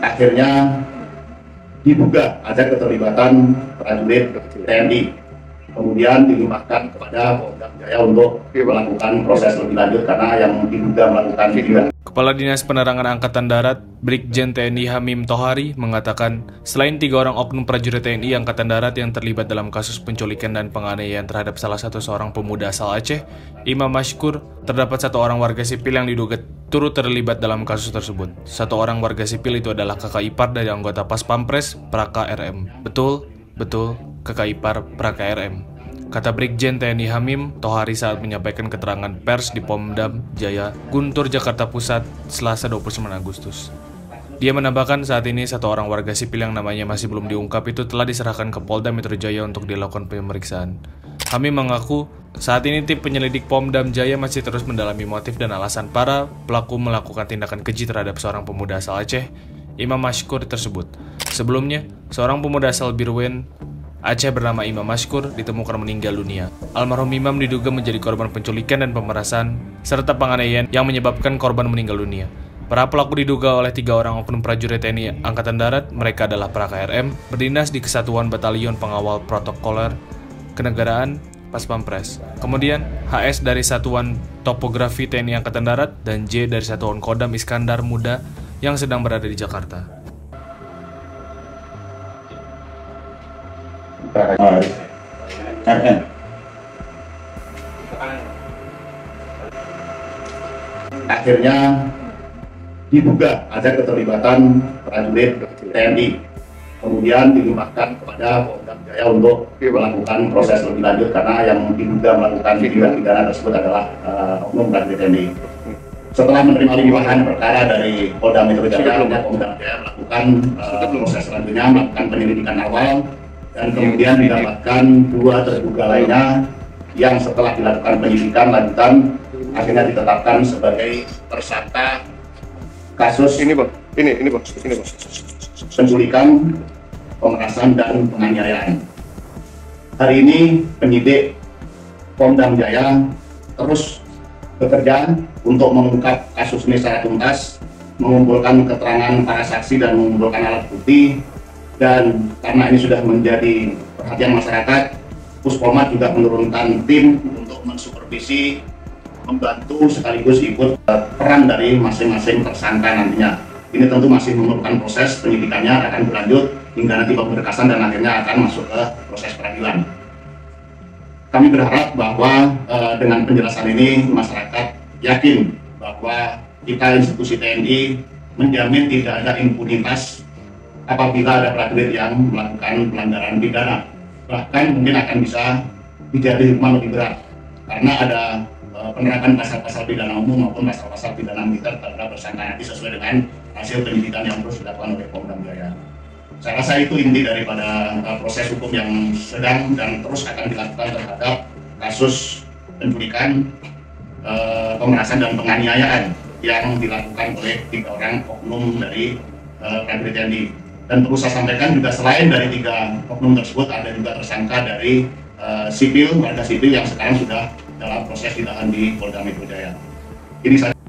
akhirnya diduga ada keterlibatan prajurit TNI, kemudian dilimpahkan kepada Polda Jaya untuk melakukan proses lebih lanjut karena yang diduga melakukan video. Kepala Dinas Penerangan Angkatan Darat, Brigjen TNI Hamim Tohari, mengatakan selain 3 orang oknum prajurit TNI Angkatan Darat yang terlibat dalam kasus penculikan dan penganiayaan terhadap salah satu seorang pemuda asal Aceh, Imam Mashkur, terdapat 1 orang warga sipil yang diduga turut terlibat dalam kasus tersebut. 1 orang warga sipil itu adalah kakak ipar dari anggota Pas Pampres Praka RM. Betul, kakak ipar Praka RM. Kata Brigjen TNI Hamim Tohari saat menyampaikan keterangan pers di Pomdam Jaya, Guntur, Jakarta Pusat, Selasa 29 Agustus. Dia menambahkan saat ini 1 orang warga sipil yang namanya masih belum diungkap itu telah diserahkan ke Polda Metro Jaya untuk dilakukan pemeriksaan. Hamim mengaku saat ini tim penyelidik Pomdam Jaya masih terus mendalami motif dan alasan para pelaku melakukan tindakan keji terhadap seorang pemuda asal Aceh, Imam Mashkur tersebut. Sebelumnya, seorang pemuda asal Birwen Aceh bernama Imam Mashkur ditemukan meninggal dunia. Almarhum Imam diduga menjadi korban penculikan dan pemerasan serta penganiayaan yang menyebabkan korban meninggal dunia. Para pelaku diduga oleh 3 orang oknum prajurit TNI Angkatan Darat. Mereka adalah Praka RM, berdinas di Kesatuan Batalion Pengawal Protokoler Kenegaraan Pas Pampres. Kemudian HS dari Satuan Topografi TNI Angkatan Darat dan J dari Satuan Kodam Iskandar Muda yang sedang berada di Jakarta. RN. Akhirnya diduga ada keterlibatan prajurit TNI, kemudian dilimpahkan kepada Polda Jaya untuk melakukan proses lebih lanjut karena yang diduga melakukan tindak pidana tersebut adalah oknum prajurit TNI. Setelah menerima limpahan perkara dari Polda Metro Jaya, Polda Jaya melakukan proses selanjutnya, melakukan penyelidikan awal, dan kemudian didapatkan 2 terduga lainnya yang setelah dilakukan penyidikan lanjutan akhirnya ditetapkan sebagai tersangka kasus penculikan, pemerasan, dan penganiayaan. Hari ini penyidik Pomdam Jaya terus bekerja untuk mengungkap kasus ini secara tuntas, mengumpulkan keterangan para saksi dan mengumpulkan alat bukti. Dan karena ini sudah menjadi perhatian masyarakat, Puspomad juga menurunkan tim untuk mensupervisi, membantu sekaligus ikut peran dari masing-masing tersangka nantinya. Ini tentu masih memerlukan proses penyidikannya, akan berlanjut hingga nanti pemberkasan dan akhirnya akan masuk ke proses peradilan. Kami berharap bahwa dengan penjelasan ini masyarakat yakin bahwa kita institusi TNI menjamin tidak ada impunitas apabila ada prajurit yang melakukan pelanggaran pidana, bahkan mungkin akan bisa dijatuhi hukuman lebih berat karena ada penerapan pasal-pasal pidana umum maupun pasal-pasal pidana militer terhadap tersangka nanti sesuai dengan hasil penyidikan yang terus dilakukan oleh Pomdam Jaya. Saya rasa itu inti daripada proses hukum yang sedang dan terus akan dilakukan terhadap kasus penculikan, pemerasan, dan penganiayaan yang dilakukan oleh 3 orang oknum dari prajurit TNI. Dan perlu saya sampaikan juga selain dari 3 oknum tersebut ada juga tersangka dari warga sipil yang sekarang sudah dalam proses ditahan di Polda Metro Jaya. Ini saja.